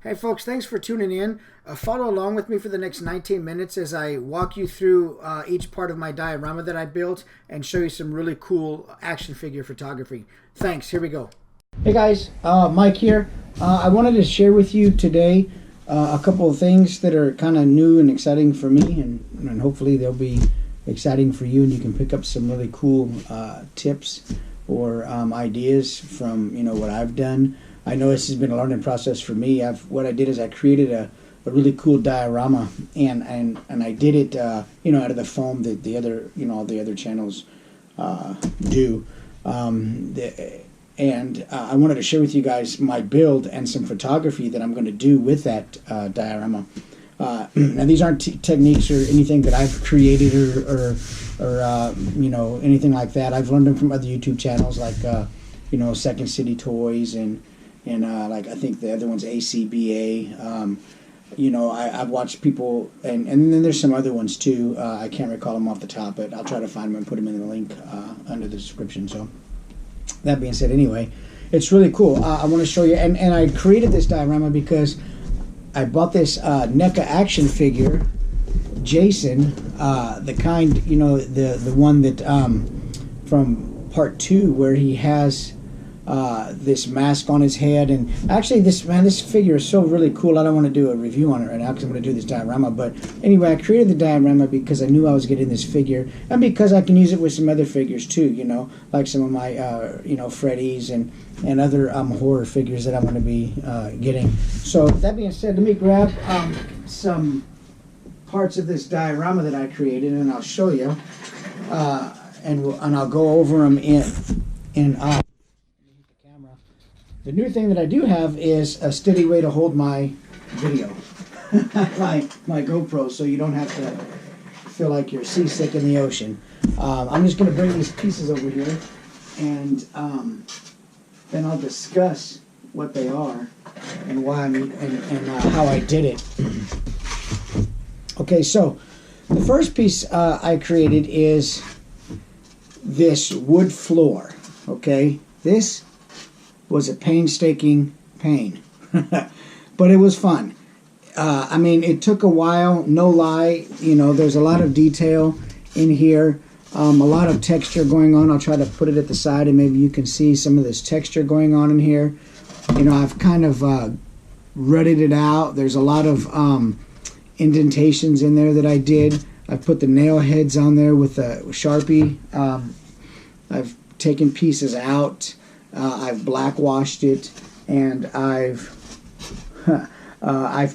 Hey folks, thanks for tuning in. Follow along with me for the next 19 minutes as I walk you through each part of my diorama that I built and show you some really cool action figure photography. Thanks, here we go. Hey guys, Mike here. I wanted to share with you today a couple of things that are kind of new and exciting for me, and hopefully they'll be exciting for you and you can pick up some really cool tips or ideas from what I've done. I know this has been a learning process for me. What I did is I created a really cool diorama, and I did it out of the foam that the other all the other channels do. I wanted to share with you guys my build and some photography that I'm going to do with that diorama. Now these aren't techniques or anything that I've created or anything like that. I've learned them from other YouTube channels like Second City Toys and like I think the other one's ACBA. I've watched people, and then there's some other ones too. I can't recall them off the top, but I'll try to find them and put them in the link under the description. So that being said, anyway, it's really cool. I want to show you, and I created this diorama because I bought this NECA action figure, Jason, the kind, the one that from part 2 where he has this mask on his head. And actually this figure is so really cool. I don't want to do a review on it right now because I'm going to do this diorama, but anyway, I created the diorama because I knew I was getting this figure, and because I can use it with some other figures too, like some of my Freddy's and other horror figures that I'm going to be getting. So that being said, let me grab some parts of this diorama that I created and I'll show you, and I'll go over them in the new thing that I do have is a steady way to hold my video, my GoPro, so you don't have to feel like you're seasick in the ocean. I'm just going to bring these pieces over here, and then I'll discuss what they are and why and how I did it. Okay, so the first piece I created is this wood floor. Okay, this was a painstaking pain, but it was fun. I mean, it took a while, no lie. There's a lot of detail in here, a lot of texture going on. I'll try to put it at the side and maybe you can see some of this texture going on in here. I've kind of rutted it out. There's a lot of indentations in there that I did. I've put the nail heads on there with a Sharpie. I've taken pieces out. I've blackwashed it, and I've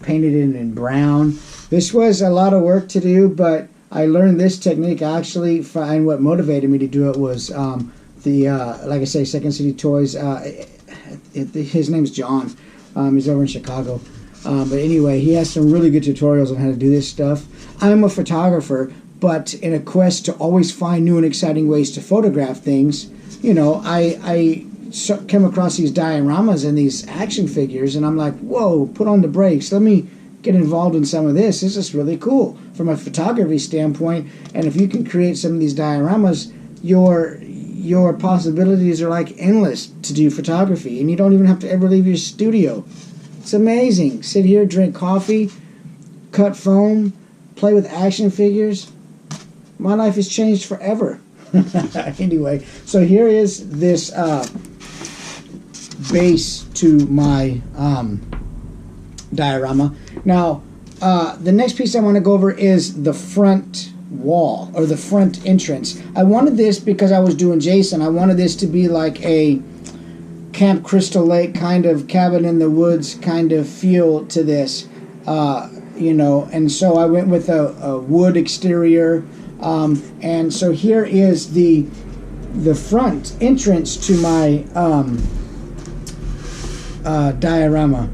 painted it in brown. This was a lot of work to do, but I learned this technique actually, and what motivated me to do it was like I say, Second City Toys. His name's John. He's over in Chicago. But anyway, he has some really good tutorials on how to do this stuff. I'm a photographer, but in a quest to always find new and exciting ways to photograph things, I came across these dioramas and these action figures, and I'm like, whoa, put on the brakes. Let me get involved in some of this. This is really cool from a photography standpoint. And if you can create some of these dioramas, your possibilities are like endless to do photography, and you don't even have to ever leave your studio. It's amazing. Sit here, drink coffee, cut foam, play with action figures. My life has changed forever. Anyway, so here is this base to my diorama. Now, the next piece I want to go over is the front wall, or the front entrance. I wanted this because I was doing Jason. I wanted this to be like a Camp Crystal Lake kind of cabin in the woods kind of feel to this, and so I went with a wood exterior. And so here is the front entrance to my diorama.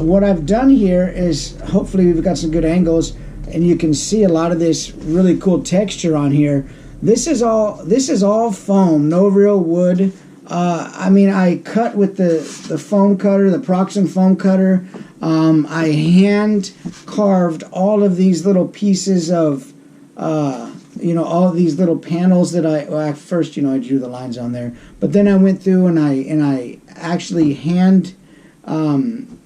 What I've done here is, hopefully we've got some good angles and you can see a lot of this really cool texture on here. This is all foam, no real wood. I cut with the foam cutter, the Proxim foam cutter. I hand carved all of these little pieces of all of these little panels that I first I drew the lines on there, but then I went through and I actually hand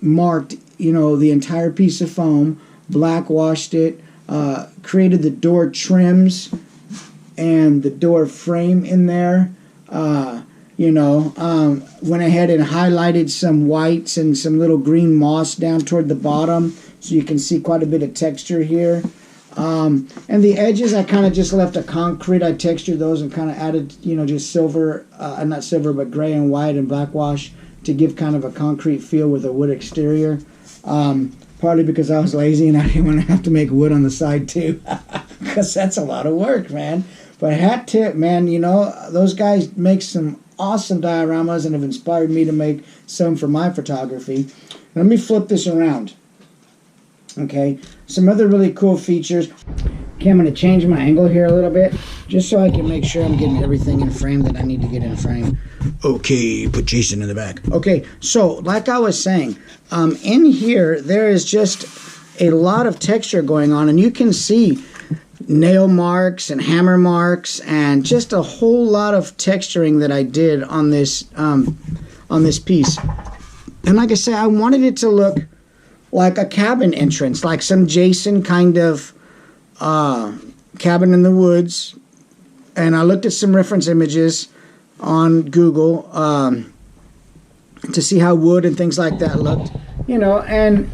marked you know, the entire piece of foam, black washed it, created the door trims and the door frame in there. You know, went ahead and highlighted some whites and some little green moss down toward the bottom, so you can see quite a bit of texture here. And the edges, I kind of just left a concrete. I textured those and kind of added, you know, just silver, not silver, but gray and white and black wash to give kind of a concrete feel with a wood exterior. Partly because I was lazy and I didn't want to have to make wood on the side too, because that's a lot of work, man. But hat tip, man, you know, those guys make some awesome dioramas and have inspired me to make some for my photography. Let me flip this around. Okay, some other really cool features. Okay, I'm going to change my angle here a little bit, just so I can make sure I'm getting everything in frame that I need to get in frame. Okay, put Jason in the back. Okay, so like I was saying, in here there is just a lot of texture going on, and you can see nail marks and hammer marks and just a whole lot of texturing that I did on this piece. And like I said, I wanted it to look like a cabin entrance, like some Jason kind of cabin in the woods. And I looked at some reference images on Google to see how wood and things like that looked, you know, and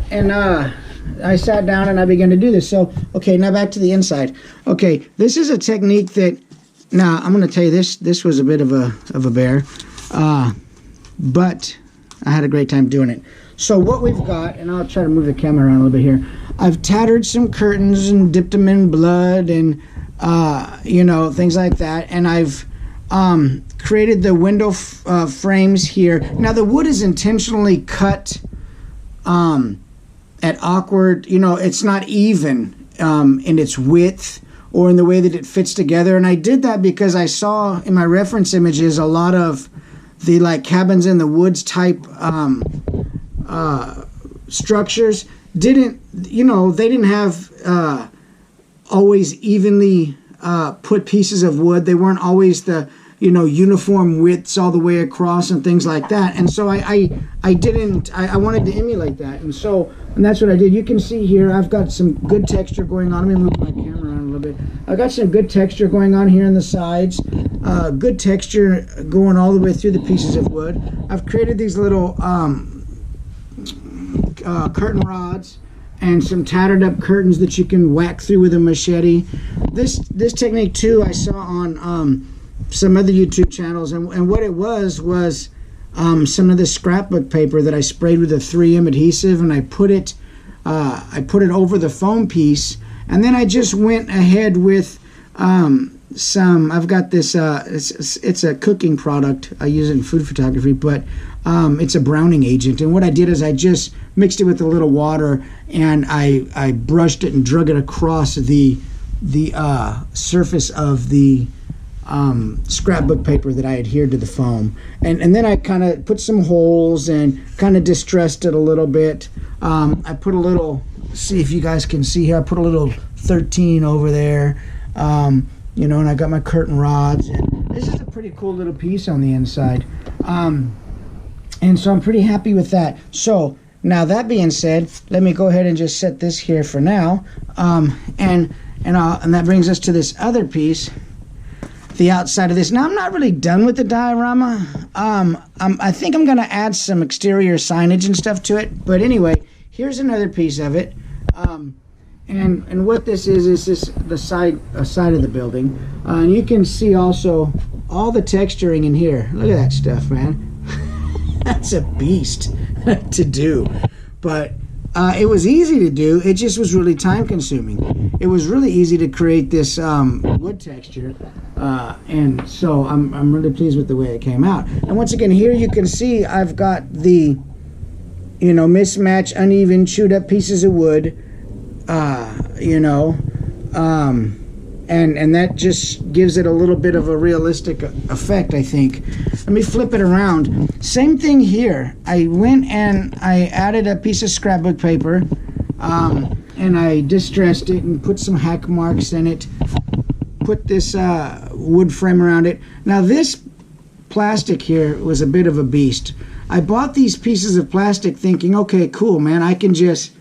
I sat down and I began to do this. So, okay, now back to the inside. Okay, this is a technique that, now I'm going to tell you this was a bit of a bear, but I had a great time doing it. So what we've got, and I'll try to move the camera around a little bit here. I've tattered some curtains and dipped them in blood and, you know, things like that. And I've created the window frames here. Now the wood is intentionally cut at awkward, you know, it's not even in its width or in the way that it fits together. And I did that because I saw in my reference images a lot of the like cabins in the woods type structures didn't, you know, they didn't have always evenly put pieces of wood. They weren't always the, you know, uniform widths all the way across and things like that. And so I wanted to emulate that. And that's what I did. You can see here, I've got some good texture going on. Let me move my camera around a little bit. I've got some good texture going on here in the sides. Good texture going all the way through the pieces of wood. I've created these little curtain rods and some tattered up curtains that you can whack through with a machete. This technique too I saw on some other YouTube channels, and what it was some of this scrapbook paper that I sprayed with a 3M adhesive, and I put it over the foam piece, and then I just went ahead with I've got this it's a cooking product. I use it in food photography, but it's a browning agent, and what I did is I just mixed it with a little water, and I brushed it and drug it across the surface of the scrapbook paper that I adhered to the foam, and then I kind of put some holes and kind of distressed it a little bit. I put a little, see if you guys can see here, I put a little 13 over there, you know, and I got my curtain rods, and this is a pretty cool little piece on the inside, and so I'm pretty happy with that. So now that being said, let me go ahead and just set this here for now, and that brings us to this other piece, the outside of this. Now I'm not really done with the diorama. I think I'm gonna add some exterior signage and stuff to it, but anyway, here's another piece of it, and what this is this the side of the building, and you can see also all the texturing in here. Look at that stuff, man. That's a beast to do, but it was easy to do. It just was really time consuming. It was really easy to create this wood texture, and so I'm really pleased with the way it came out. And once again, here you can see I've got the, you know, mismatched, uneven, chewed up pieces of wood, you know, and that just gives it a little bit of a realistic effect, I think. Let me flip it around. Same thing here. I went and I added a piece of scrapbook paper, and I distressed it and put some hack marks in it, put this wood frame around it. Now this plastic here was a bit of a beast. I bought these pieces of plastic thinking, okay, cool, man, I can just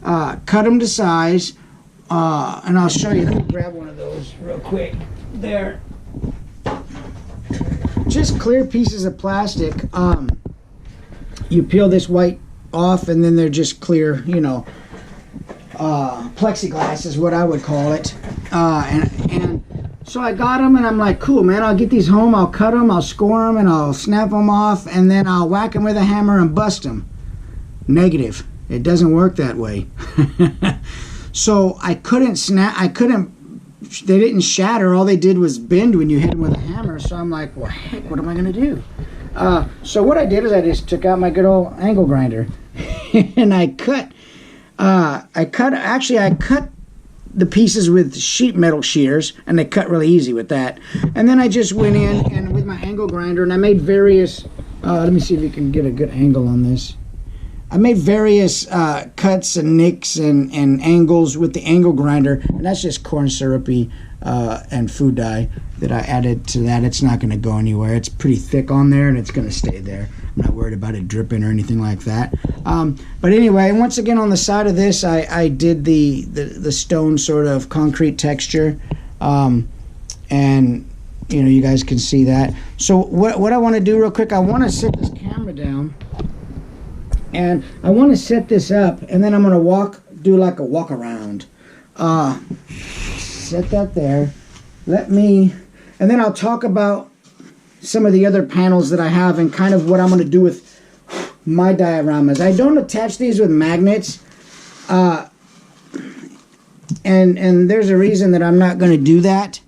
cut them to size, and I'll show you. Let me grab one of those real quick. There. Just clear pieces of plastic. You peel this white off, and then they're just clear, you know, plexiglass is what I would call it. And so I got them, and I'm like, cool, man, I'll get these home, I'll cut them, I'll score them, and I'll snap them off, and then I'll whack them with a hammer and bust them. Negative. It doesn't work that way. So I couldn't they didn't shatter. All they did was bend when you hit them with a hammer. So I'm like, well, heck, what am I going to do? So what I did is I just took out my good old angle grinder and I cut the pieces with sheet metal shears, and they cut really easy with that. And then I just went in and with my angle grinder, and I made various, let me see if you can get a good angle on this. I made various cuts and nicks and angles with the angle grinder, and that's just corn syrupy and food dye that I added to that. It's not going to go anywhere. It's pretty thick on there, and it's going to stay there. I'm not worried about it dripping or anything like that. But anyway, once again on the side of this, I did the stone sort of concrete texture, and you know, you guys can see that. So what I want to do real quick, I want to set this camera down. And I want to set this up, and then I'm going to do like a walk around. Set that there. And then I'll talk about some of the other panels that I have and kind of what I'm going to do with my dioramas. I don't attach these with magnets, and there's a reason that I'm not going to do that,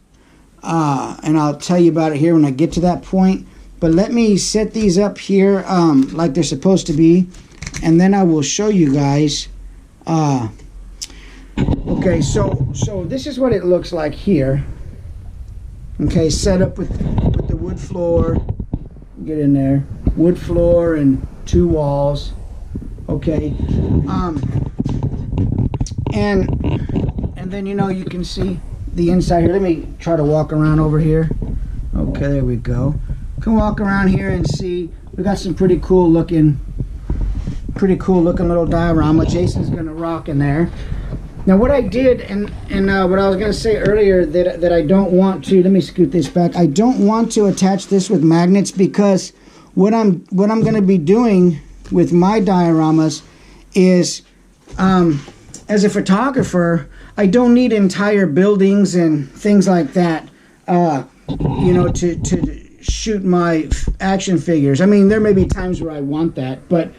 and I'll tell you about it here when I get to that point. But let me set these up here like they're supposed to be. And then I will show you guys. Okay, so this is what it looks like here. Okay, set up with the wood floor. Get in there. Wood floor and 2 walls. Okay. And then, you know, you can see the inside here. Let me try to walk around over here. Okay, there we go. Can walk around here and see. We got some pretty cool looking little diorama. Jason's gonna rock in there. Now what I did, and what I was gonna say earlier, that I don't want to, let me scoot this back, I don't want to attach this with magnets, because what I'm gonna be doing with my dioramas is, as a photographer, I don't need entire buildings and things like that, you know, to shoot my action figures. I mean, there may be times where I want that, but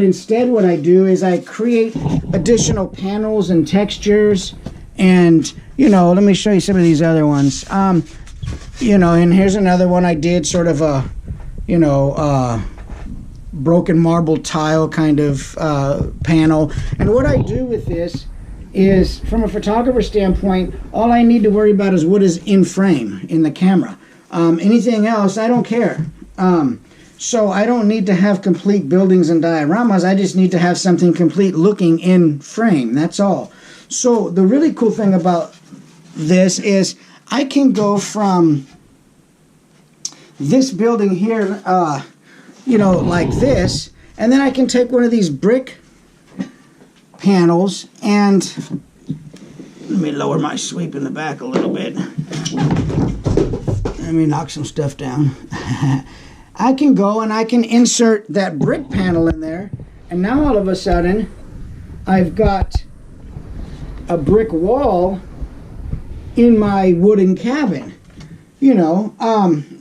instead what I do is I create additional panels and textures, and, you know, let me show you some of these other ones. You know, and here's another one I did, sort of a, you know, broken marble tile kind of panel. And what I do with this is, from a photographer standpoint, all I need to worry about is what is in frame in the camera. Anything else, I don't care. So I don't need to have complete buildings and dioramas. I just need to have something complete looking in frame. That's all. So the really cool thing about this is I can go from this building here, you know, like this, and then I can take one of these brick panels and let me lower my sweep in the back a little bit. Let me knock some stuff down. I can go and I can insert that brick panel in there, and now all of a sudden I've got a brick wall in my wooden cabin, you know,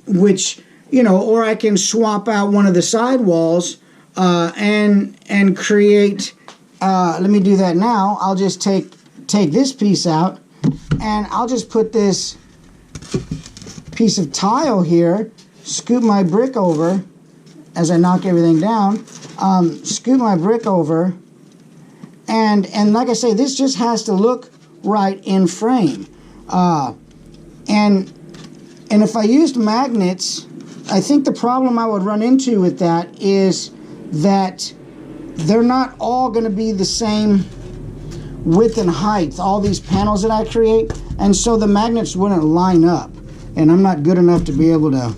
which, you know, or I can swap out one of the side walls and create, let me do that now. I'll just take this piece out, and I'll just put this piece of tile here, scoop my brick over as I knock everything down, scoop my brick over, and like I say, this just has to look right in frame. And if I used magnets, I think the problem I would run into with that is that they're not all going to be the same width and height, all these panels that I create, and so the magnets wouldn't line up, and I'm not good enough to be able to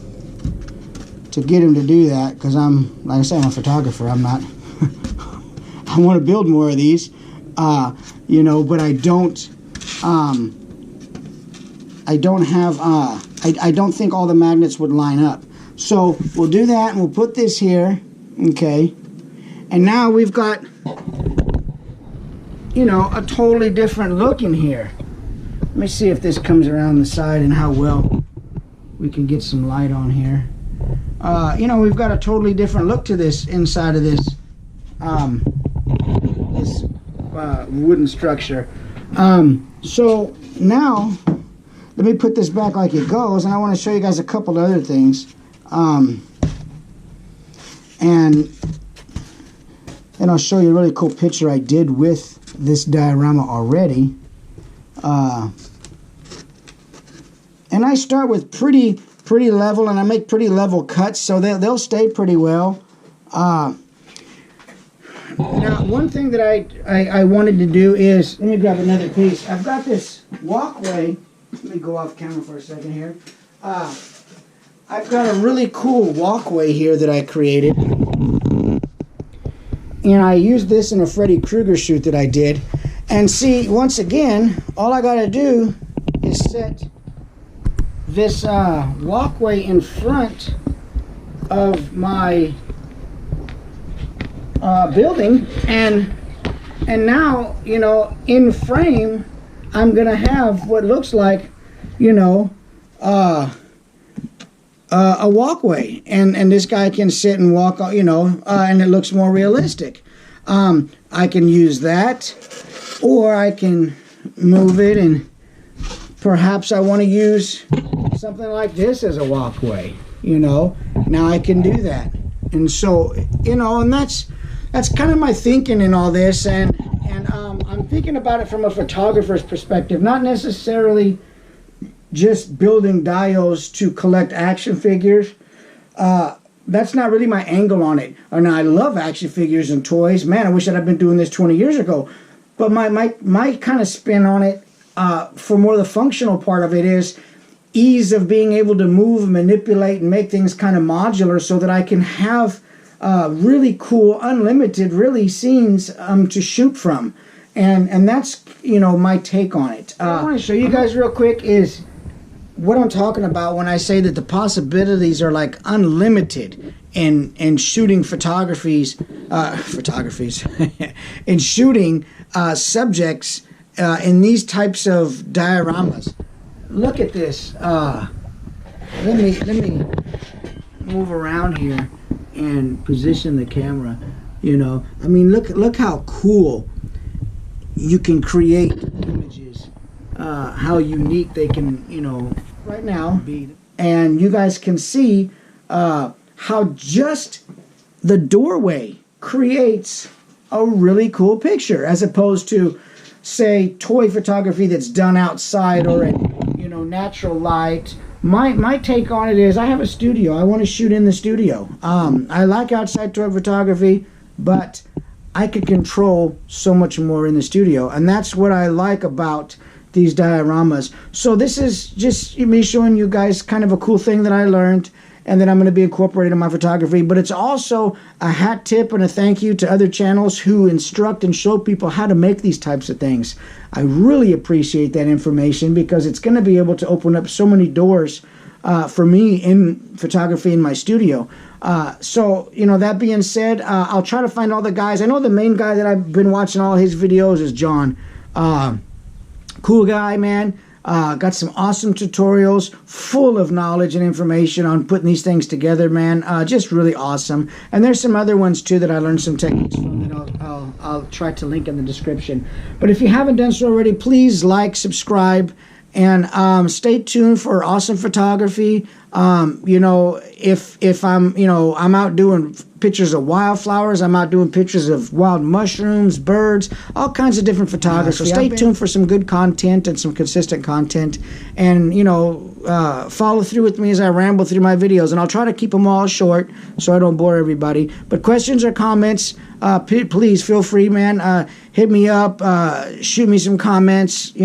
to get him to do that, because I'm, like I said, I'm a photographer. I'm not. I want to build more of these, you know, but I don't. I don't have. I don't think all the magnets would line up. So we'll do that, and we'll put this here. Okay, and now we've got, you know, a totally different look in here. Let me see if this comes around the side and how well we can get some light on here. You know, we've got a totally different look to this inside of this wooden structure. So now let me put this back like it goes, and I want to show you guys a couple of other things. And then I'll show you a really cool picture I did with this diorama already. And I start with pretty level, and I make pretty level cuts, so they'll stay pretty well. Now, one thing that I wanted to do is, let me grab another piece. I've got this walkway. Let me go off camera for a second here. I've got a really cool walkway here that I created. And I used this in a Freddy Krueger shoot that I did. And see, once again, all I got to do is set this walkway in front of my building, and now, you know, in frame, I'm gonna have what looks like, you know, a walkway, and this guy can sit and walk, you know, and it looks more realistic. I can use that, or I can move it, and perhaps I want to use something like this as a walkway, you know. Now I can do that. And so, you know, and that's kind of my thinking in all this, and I'm thinking about it from a photographer's perspective, not necessarily just building dios to collect action figures. That's not really my angle on it. And I love action figures and toys. Man, I wish I'd been doing this 20 years ago. But my kind of spin on it, for more the functional part of it, is ease of being able to move, manipulate, and make things kind of modular, so that I can have really cool, unlimited, really scenes to shoot from. And that's, you know, my take on it. What I want to show you guys real quick is what I'm talking about when I say that the possibilities are like unlimited in shooting photographies, in shooting subjects in these types of dioramas. Look at this. Let me move around here and position the camera. You know, I mean, look how cool you can create images. How unique they can, you know, right now be. And you guys can see how just the doorway creates a really cool picture, as opposed to, say, toy photography that's done outside or in, you know, natural light. My take on it is, I have a studio. I want to shoot in the studio. I like outside toy photography, but I could control so much more in the studio, and that's what I like about these dioramas. So this is just me showing you guys kind of a cool thing that I learned, and that I'm going to be incorporating in my photography. But it's also a hat tip and a thank you to other channels who instruct and show people how to make these types of things. I really appreciate that information, because it's going to be able to open up so many doors for me in photography in my studio. So, you know, that being said, I'll try to find all the guys. I know the main guy that I've been watching all his videos is John. Cool guy, man. Got some awesome tutorials full of knowledge and information on putting these things together, man. Just really awesome. And there's some other ones too that I learned some techniques from that I'll try to link in the description. But if you haven't done so already, please like, subscribe, and stay tuned for awesome photography. You know, if I'm, you know, I'm out doing pictures of wildflowers, I'm out doing pictures of wild mushrooms, birds, all kinds of different photography. So stay tuned for some good content and some consistent content, and, you know, follow through with me as I ramble through my videos, and I'll try to keep them all short so I don't bore everybody. But questions or comments, please feel free, man. Hit me up, shoot me some comments.